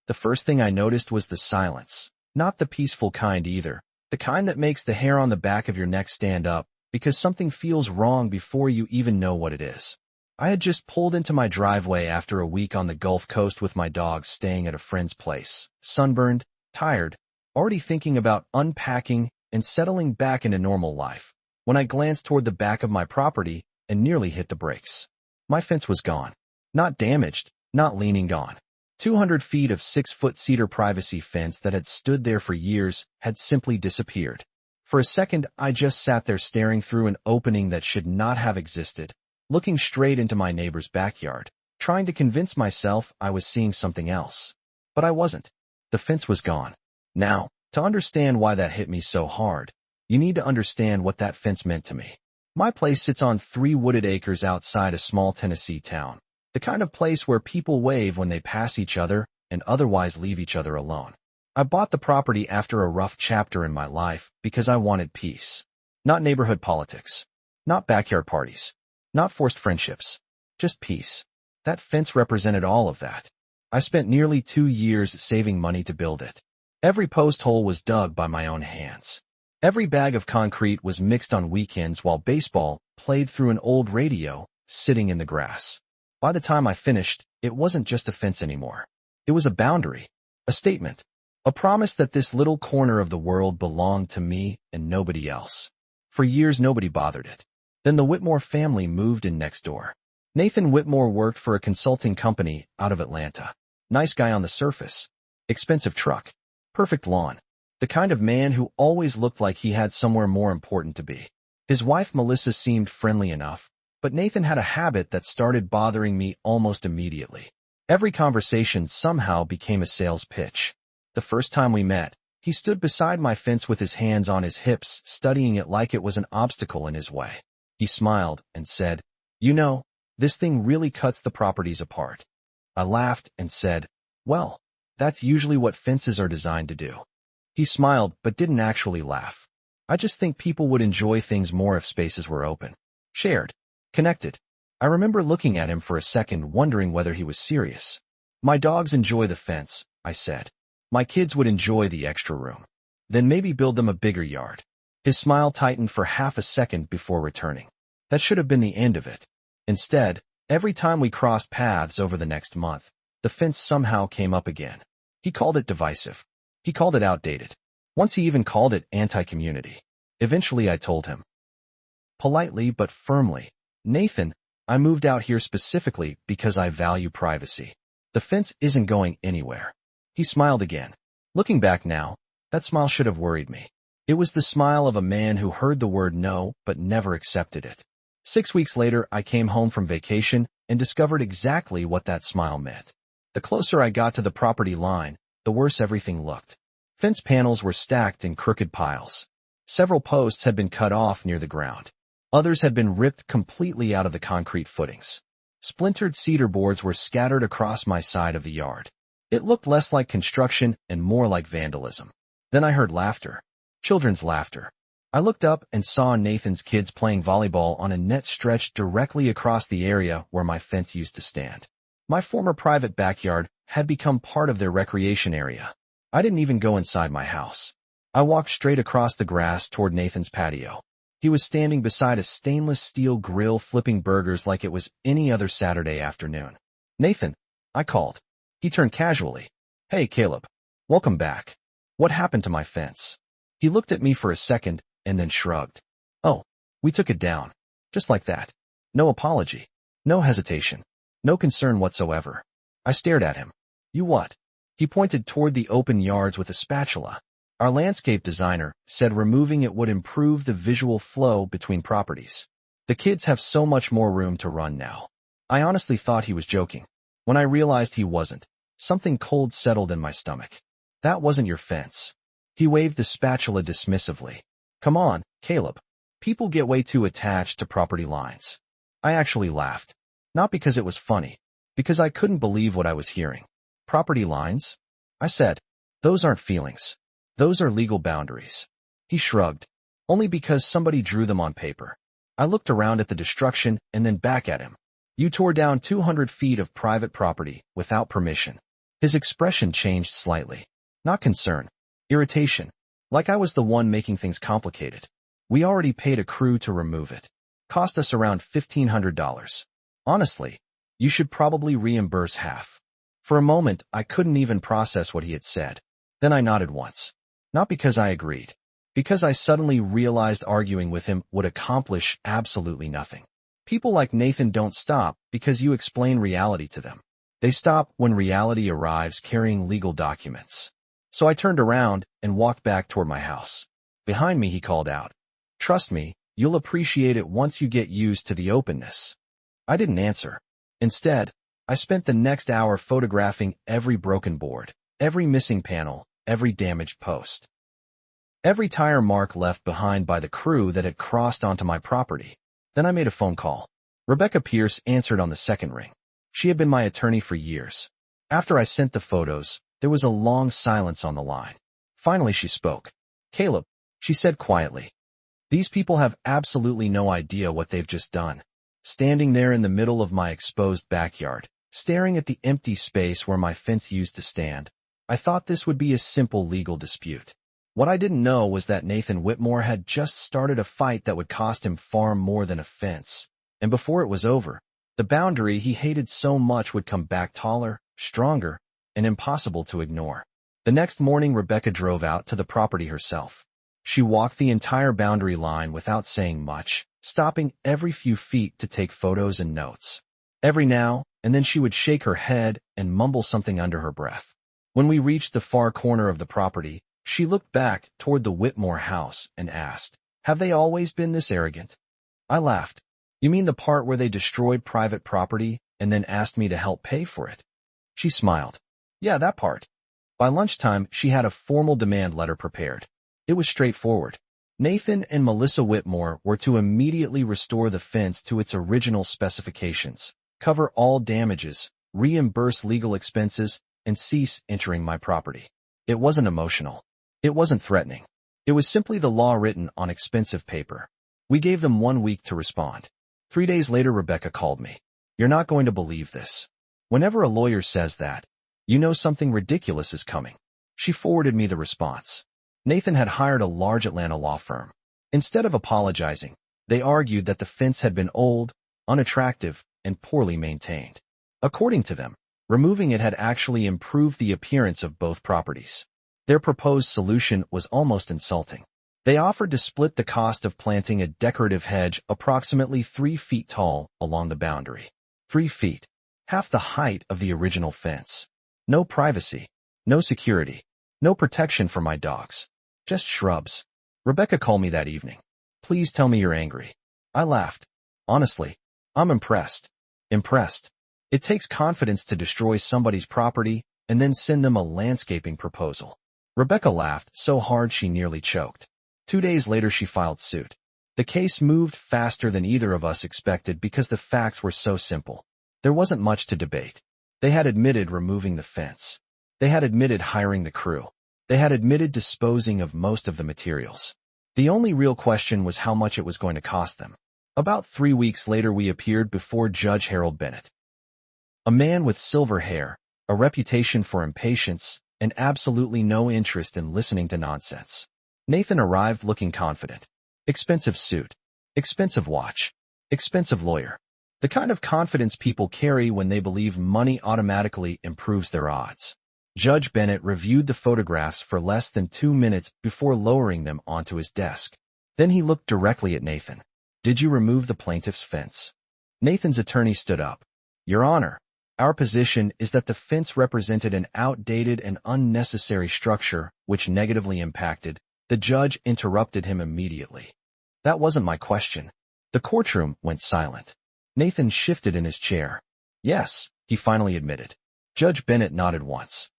The first thing I noticed was the silence. Not the peaceful kind either. The kind that makes the hair on the back of your neck stand up because something feels wrong before you even know what it is. I had just pulled into my driveway after a week on the Gulf Coast with my dogs staying at a friend's place, sunburned, tired, already thinking about unpacking and settling back into normal life, when I glanced toward the back of my property and nearly hit the brakes. My fence was gone. Not damaged, not leaning gone. 200 feet of 6-foot cedar privacy fence that had stood there for years had simply disappeared. For a second, I just sat there staring through an opening that should not have existed, looking straight into my neighbor's backyard, trying to convince myself I was seeing something else. But I wasn't. The fence was gone. Now, to understand why that hit me so hard, you need to understand what that fence meant to me. My place sits on 3 wooded acres outside a small Tennessee town, the kind of place where people wave when they pass each other and otherwise leave each other alone. I bought the property after a rough chapter in my life because I wanted peace. Not neighborhood politics. Not backyard parties. Not forced friendships. Just peace. That fence represented all of that. I spent nearly 2 years saving money to build it. Every post hole was dug by my own hands. Every bag of concrete was mixed on weekends while baseball played through an old radio sitting in the grass. By the time I finished, it wasn't just a fence anymore. It was a boundary, a statement, a promise that this little corner of the world belonged to me and nobody else. For years, nobody bothered it. Then the Whitmore family moved in next door. Nathan Whitmore worked for a consulting company out of Atlanta. Nice guy on the surface. Expensive truck. Perfect lawn. The kind of man who always looked like he had somewhere more important to be. His wife Melissa seemed friendly enough, but Nathan had a habit that started bothering me almost immediately. Every conversation somehow became a sales pitch. The first time we met, he stood beside my fence with his hands on his hips, studying it like it was an obstacle in his way. He smiled and said, "You know, this thing really cuts the properties apart." I laughed and said, "Well, that's usually what fences are designed to do." He smiled but didn't actually laugh. "I just think people would enjoy things more if spaces were open, shared, connected." I remember looking at him for a second, wondering whether he was serious. "My dogs enjoy the fence," I said. "My kids would enjoy the extra room. Then maybe build them a bigger yard." His smile tightened for half a second before returning. That should have been the end of it. Instead, every time we crossed paths over the next month, the fence somehow came up again. He called it divisive. He called it outdated. Once he even called it anti-community. Eventually I told him, politely but firmly, "Nathan, I moved out here specifically because I value privacy. The fence isn't going anywhere." He smiled again. Looking back now, that smile should have worried me. It was the smile of a man who heard the word no but never accepted it. 6 weeks later, I came home from vacation and discovered exactly what that smile meant. The closer I got to the property line, the worse everything looked. Fence panels were stacked in crooked piles. Several posts had been cut off near the ground. Others had been ripped completely out of the concrete footings. Splintered cedar boards were scattered across my side of the yard. It looked less like construction and more like vandalism. Then I heard laughter. Children's laughter. I looked up and saw Nathan's kids playing volleyball on a net stretched directly across the area where my fence used to stand. My former private backyard had become part of their recreation area. I didn't even go inside my house. I walked straight across the grass toward Nathan's patio. He was standing beside a stainless steel grill flipping burgers like it was any other Saturday afternoon. "Nathan," I called. He turned casually. "Hey, Caleb. Welcome back. What happened to my fence?" He looked at me for a second and then shrugged. "Oh, we took it down. Just like that. No apology. No hesitation. No concern whatsoever." I stared at him. "You what?" He pointed toward the open yards with a spatula. "Our landscape designer said removing it would improve the visual flow between properties. The kids have so much more room to run now." I honestly thought he was joking. When I realized he wasn't, something cold settled in my stomach. "That wasn't your fence." He waved the spatula dismissively. "Come on, Caleb. People get way too attached to property lines." I actually laughed. Not because it was funny, because I couldn't believe what I was hearing. "Property lines?" I said. "Those aren't feelings. Those are legal boundaries." He shrugged. "Only because somebody drew them on paper." I looked around at the destruction and then back at him. "You tore down 200 feet of private property without permission. His expression changed slightly. Not concern. Irritation. Like I was the one making things complicated. We already paid a crew to remove it. Cost us around $1,500. Honestly, you should probably reimburse half. For a moment, I couldn't even process what he had said. Then I nodded once. Not because I agreed. Because I suddenly realized arguing with him would accomplish absolutely nothing. People like Nathan don't stop because you explain reality to them. They stop when reality arrives carrying legal documents. So I turned around and walked back toward my house. Behind me, he called out, "Trust me, you'll appreciate it once you get used to the openness." I didn't answer. Instead, I spent the next hour photographing every broken board, every missing panel, every damaged post, every tire mark left behind by the crew that had crossed onto my property. Then I made a phone call. Rebecca Pierce answered on the second ring. She had been my attorney for years. After I sent the photos, there was a long silence on the line. Finally, she spoke. "Caleb," she said quietly, "these people have absolutely no idea what they've just done." Standing there in the middle of my exposed backyard, staring at the empty space where my fence used to stand, I thought this would be a simple legal dispute. What I didn't know was that Nathan Whitmore had just started a fight that would cost him far more than a fence. And before it was over, the boundary he hated so much would come back taller, stronger, and impossible to ignore. The next morning, Rebecca drove out to the property herself. She walked the entire boundary line without saying much, stopping every few feet to take photos and notes. Every now and then she would shake her head and mumble something under her breath. When we reached the far corner of the property, she looked back toward the Whitmore house and asked, "Have they always been this arrogant?" I laughed. "You mean the part where they destroyed private property and then asked me to help pay for it?" She smiled. "Yeah, that part." By lunchtime, she had a formal demand letter prepared. It was straightforward. Nathan and Melissa Whitmore were to immediately restore the fence to its original specifications, cover all damages, reimburse legal expenses, and cease entering my property. It wasn't emotional. It wasn't threatening. It was simply the law written on expensive paper. We gave them 1 week to respond. 3 days later, Rebecca called me. "You're not going to believe this. Whenever a lawyer says that, you know something ridiculous is coming." She forwarded me the response. Nathan had hired a large Atlanta law firm. Instead of apologizing, they argued that the fence had been old, unattractive, and poorly maintained. According to them, removing it had actually improved the appearance of both properties. Their proposed solution was almost insulting. They offered to split the cost of planting a decorative hedge approximately 3 feet tall along the boundary. 3 feet, half the height of the original fence. No privacy, no security, no protection for my dogs. Just shrubs. Rebecca called me that evening. "Please tell me you're angry." I laughed. "Honestly, I'm impressed." Impressed. It takes confidence to destroy somebody's property and then send them a landscaping proposal. Rebecca laughed so hard she nearly choked. 2 days later, she filed suit. The case moved faster than either of us expected because the facts were so simple. There wasn't much to debate. They had admitted removing the fence. They had admitted hiring the crew. They had admitted disposing of most of the materials. The only real question was how much it was going to cost them. About 3 weeks later, we appeared before Judge Harold Bennett. A man with silver hair, a reputation for impatience, and absolutely no interest in listening to nonsense. Nathan arrived looking confident. Expensive suit, expensive watch, expensive lawyer. The kind of confidence people carry when they believe money automatically improves their odds. Judge Bennett reviewed the photographs for less than 2 minutes before lowering them onto his desk. Then he looked directly at Nathan. "Did you remove the plaintiff's fence?" Nathan's attorney stood up. "Your Honor, our position is that the fence represented an outdated and unnecessary structure which negatively impacted." The judge interrupted him immediately. "That wasn't my question." The courtroom went silent. Nathan shifted in his chair. "Yes," he finally admitted. Judge Bennett nodded once.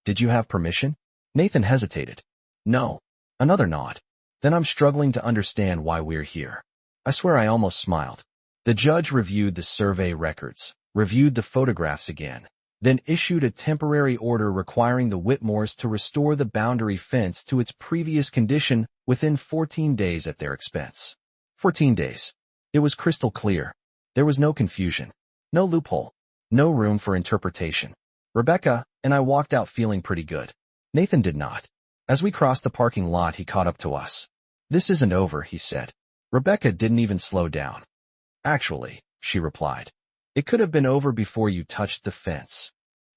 "Did you have permission?" Nathan hesitated. "No." Another nod. "Then I'm struggling to understand why we're here." I swear I almost smiled. The judge reviewed the survey records, reviewed the photographs again, then issued a temporary order requiring the Whitmores to restore the boundary fence to its previous condition within 14 days at their expense. 14 days. It was crystal clear. There was no confusion, no loophole, no room for interpretation. Rebecca, and I walked out feeling pretty good. Nathan did not. As we crossed the parking lot, he caught up to us. "This isn't over," he said. Rebecca didn't even slow down. "Actually," she replied, "it could have been over before you touched the fence."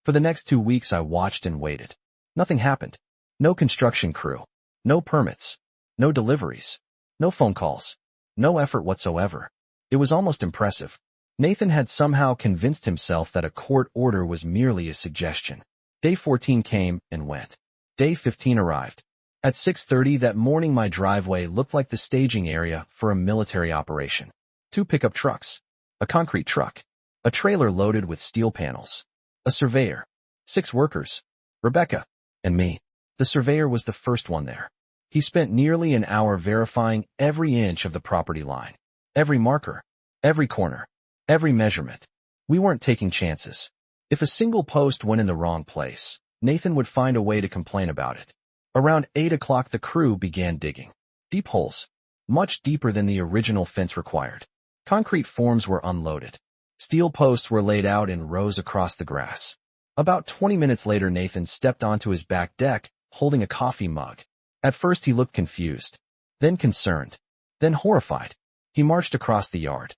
For the next 2 weeks I watched and waited. Nothing happened. No construction crew. No permits. No deliveries. No phone calls. No effort whatsoever. It was almost impressive. Nathan had somehow convinced himself that a court order was merely a suggestion. Day 14 came and went. Day 15 arrived. At 6:30 that morning, my driveway looked like the staging area for a military operation. 2 pickup trucks. A concrete truck. A trailer loaded with steel panels. A surveyor. 6 workers. Rebecca. And me. The surveyor was the first one there. He spent nearly an hour verifying every inch of the property line. Every marker. Every corner. Every measurement. We weren't taking chances. If a single post went in the wrong place, Nathan would find a way to complain about it. Around 8 o'clock the crew began digging. Deep holes. Much deeper than the original fence required. Concrete forms were unloaded. Steel posts were laid out in rows across the grass. About 20 minutes later, Nathan stepped onto his back deck, holding a coffee mug. At first he looked confused, then concerned, then horrified. He marched across the yard.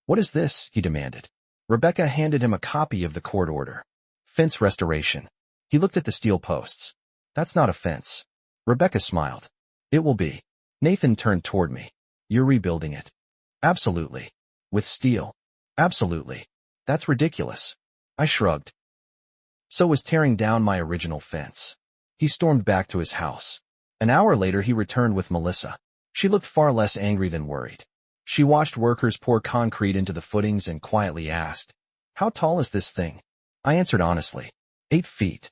"What is this?" he demanded. Rebecca handed him a copy of the court order. "Fence restoration." He looked at the steel posts. "That's not a fence." Rebecca smiled. "It will be." Nathan turned toward me. "You're rebuilding it." "Absolutely." "With steel." "Absolutely." "That's ridiculous." I shrugged. "So was tearing down my original fence." He stormed back to his house. An hour later he returned with Melissa. She looked far less angry than worried. She watched workers pour concrete into the footings and quietly asked, "How tall is this thing?" I answered honestly, 8 feet.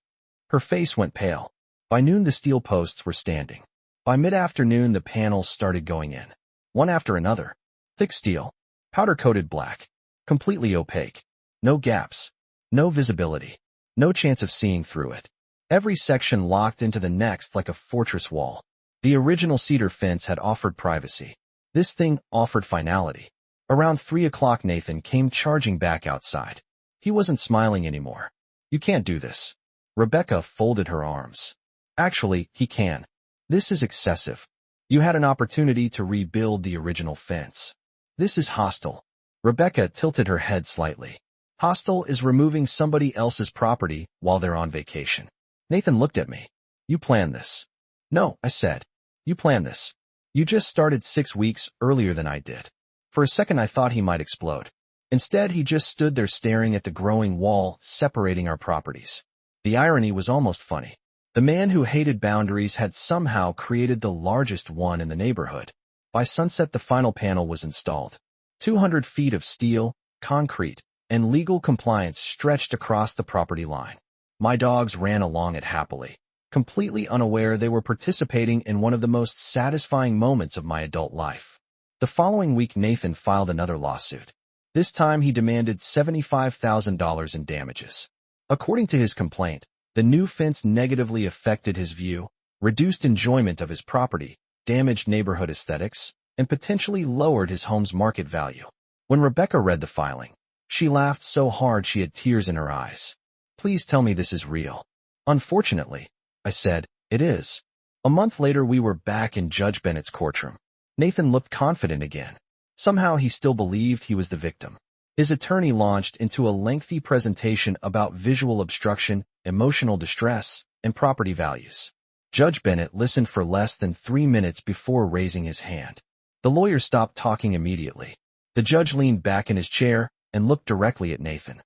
Her face went pale. By noon the steel posts were standing. By mid-afternoon the panels started going in. One after another. Thick steel. Powder-coated black. Completely opaque. No gaps. No visibility. No chance of seeing through it. Every section locked into the next like a fortress wall. The original cedar fence had offered privacy. This thing offered finality. Around 3 o'clock Nathan came charging back outside. He wasn't smiling anymore. "You can't do this." Rebecca folded her arms. "Actually, he can. This is excessive. You had an opportunity to rebuild the original fence. This is hostile." Rebecca tilted her head slightly. "Hostile is removing somebody else's property while they're on vacation." Nathan looked at me. "You planned this." "No," I said. "You planned this. You just started 6 weeks earlier than I did." For a second I thought he might explode. Instead, he just stood there staring at the growing wall separating our properties. The irony was almost funny. The man who hated boundaries had somehow created the largest one in the neighborhood. By sunset the final panel was installed. 200 feet of steel, concrete, and legal compliance stretched across the property line. My dogs ran along it happily, completely unaware they were participating in one of the most satisfying moments of my adult life. The following week Nathan filed another lawsuit. This time he demanded $75,000 in damages. According to his complaint, the new fence negatively affected his view, reduced enjoyment of his property, damaged neighborhood aesthetics, and potentially lowered his home's market value. When Rebecca read the filing, she laughed so hard she had tears in her eyes. "Please tell me this is real." "Unfortunately," I said, "it is." A month later we were back in Judge Bennett's courtroom. Nathan looked confident again. Somehow he still believed he was the victim. His attorney launched into a lengthy presentation about visual obstruction, emotional distress, and property values. Judge Bennett listened for less than 3 minutes before raising his hand. The lawyer stopped talking immediately. The judge leaned back in his chair and looked directly at Nathan.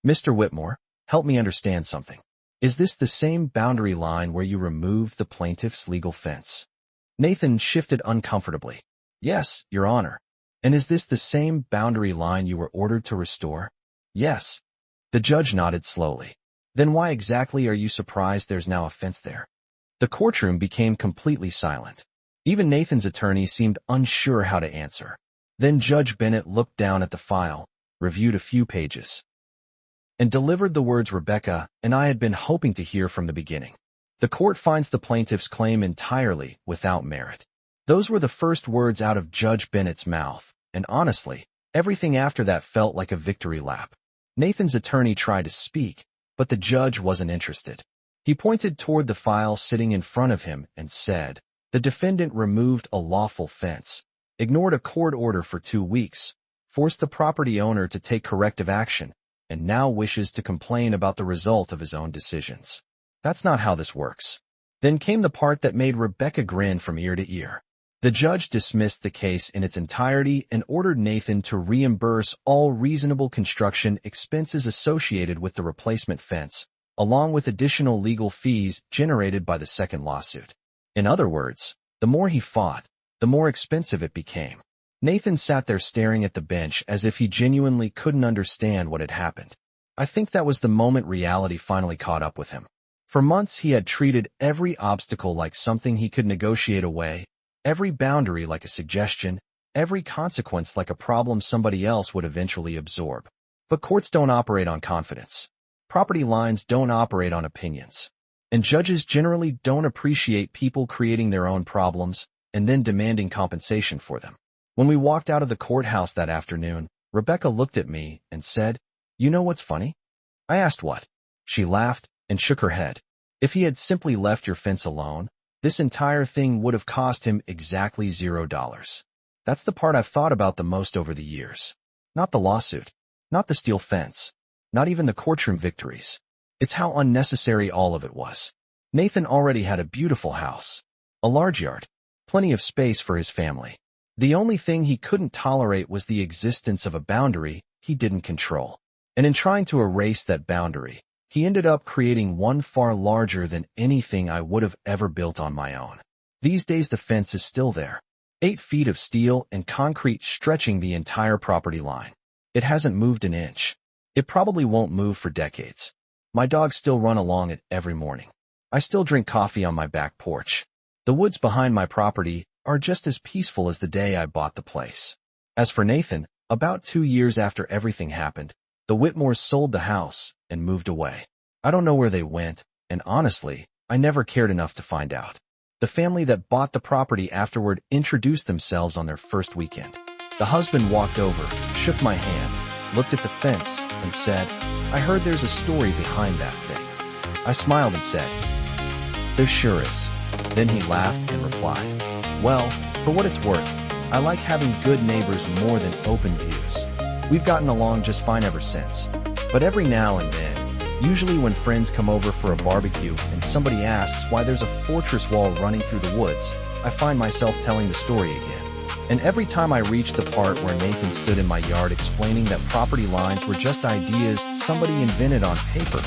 "Mr. Whitmore, help me understand something. Is this the same boundary line where you removed the plaintiff's legal fence?" Nathan shifted uncomfortably. "Yes, Your Honor." "And is this the same boundary line you were ordered to restore?" "Yes." The judge nodded slowly. "Then why exactly are you surprised there's now a fence there?" The courtroom became completely silent. Even Nathan's attorney seemed unsure how to answer. Then Judge Bennett looked down at the file, reviewed a few pages, and delivered the words Rebecca and I had been hoping to hear from the beginning. "The court finds the plaintiff's claim entirely without merit." Those were the first words out of Judge Bennett's mouth, and honestly, everything after that felt like a victory lap. Nathan's attorney tried to speak, but the judge wasn't interested. He pointed toward the file sitting in front of him and said, "The defendant removed a lawful fence, ignored a court order for 2 weeks, forced the property owner to take corrective action, and now wishes to complain about the result of his own decisions. That's not how this works." Then came the part that made Rebecca grin from ear to ear. The judge dismissed the case in its entirety and ordered Nathan to reimburse all reasonable construction expenses associated with the replacement fence, along with additional legal fees generated by the second lawsuit. In other words, the more he fought, the more expensive it became. Nathan sat there staring at the bench as if he genuinely couldn't understand what had happened. I think that was the moment reality finally caught up with him. For months he had treated every obstacle like something he could negotiate away, every boundary like a suggestion, every consequence like a problem somebody else would eventually absorb. But courts don't operate on confidence. Property lines don't operate on opinions. And judges generally don't appreciate people creating their own problems and then demanding compensation for them. When we walked out of the courthouse that afternoon, Rebecca looked at me and said, "You know what's funny?" I asked what. She laughed and shook her head. "If he had simply left your fence alone, this entire thing would have cost him exactly $0. That's the part I've thought about the most over the years. Not the lawsuit, not the steel fence, not even the courtroom victories. It's how unnecessary all of it was. Nathan already had a beautiful house, a large yard, plenty of space for his family. The only thing he couldn't tolerate was the existence of a boundary he didn't control. And in trying to erase that boundary, he ended up creating one far larger than anything I would have ever built on my own. These days the fence is still there, 8 feet of steel and concrete stretching the entire property line. It hasn't moved an inch. It probably won't move for decades. My dogs still run along it every morning. I still drink coffee on my back porch. The woods behind my property are just as peaceful as the day I bought the place. As for Nathan, about 2 years after everything happened, the Whitmores sold the house and moved away. I don't know where they went, and honestly, I never cared enough to find out. The family that bought the property afterward introduced themselves on their first weekend. The husband walked over, shook my hand, looked at the fence, and said, "I heard there's a story behind that thing." I smiled and said, "There sure is." Then he laughed and replied, "Well, for what it's worth, I like having good neighbors more than open views. We've gotten along just fine ever since. But every now and then, usually when friends come over for a barbecue and somebody asks why there's a fortress wall running through the woods, I find myself telling the story again. And every time I reach the part where Nathan stood in my yard explaining that property lines were just ideas somebody invented on paper,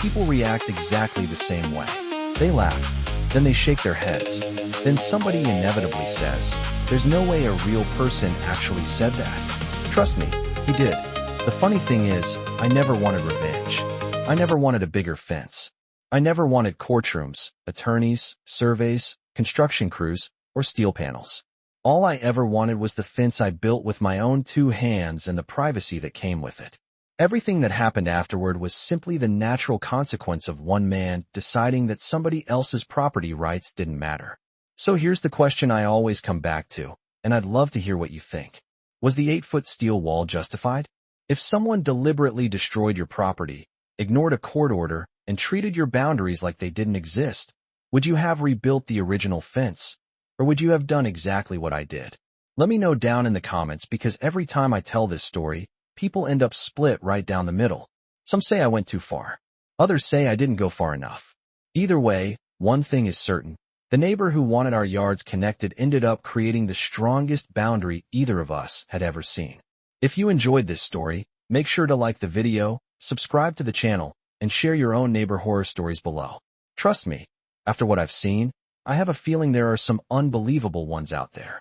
people react exactly the same way. They laugh, then they shake their heads. Then somebody inevitably says, "There's no way a real person actually said that." Trust me, he did. The funny thing is, I never wanted revenge. I never wanted a bigger fence. I never wanted courtrooms, attorneys, surveys, construction crews, or steel panels. All I ever wanted was the fence I built with my own 2 hands and the privacy that came with it. Everything that happened afterward was simply the natural consequence of one man deciding that somebody else's property rights didn't matter. So here's the question I always come back to, and I'd love to hear what you think. Was the 8-foot steel wall justified? If someone deliberately destroyed your property, ignored a court order, and treated your boundaries like they didn't exist, would you have rebuilt the original fence? Or would you have done exactly what I did? Let me know down in the comments, because every time I tell this story, people end up split right down the middle. Some say I went too far. Others say I didn't go far enough. Either way, one thing is certain. The neighbor who wanted our yards connected ended up creating the strongest boundary either of us had ever seen. If you enjoyed this story, make sure to like the video, subscribe to the channel, and share your own neighbor horror stories below. Trust me, after what I've seen, I have a feeling there are some unbelievable ones out there.